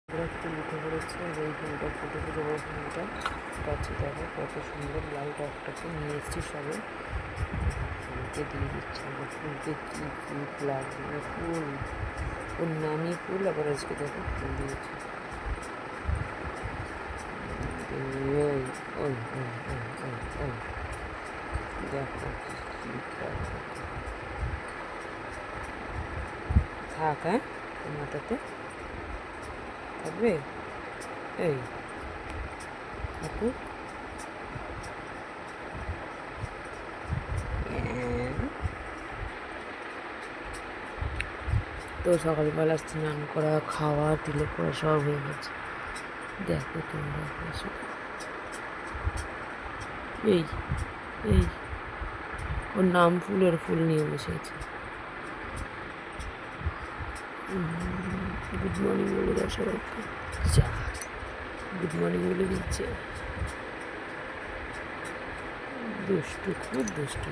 ফুল উঠে পড়েছে আর এই ফুলটা ফুটে বড় ফুলটা গাছে দেখো কত সুন্দর লাল টকটাকে নিয়ে এসেছি সবে ফুলকে দিয়ে দিচ্ছে। আমার ফুলকে কী কিউট লাগবে, ফুল ওর নামই ফুল, আবার আজকে দেখো ফুল দিয়েছে। ওই ওই ওই ওই ওই ওই দেখো থাক, হ্যাঁ মাথাতে থাকবে, এই থাকুক। তো সকালবেলা স্নান করা, খাওয়া, তিলে পড়া সব হয়ে গেছে। দেখো তোমরা শুধু এই এই ওর নাম ফুলের ফুল নিয়ে বসে আছে। গুড মর্নিং বলে দাও সবাইকে, যা গুড মর্নিং বলে দিচ্ছে। দুষ্টু, খুব দুষ্টু।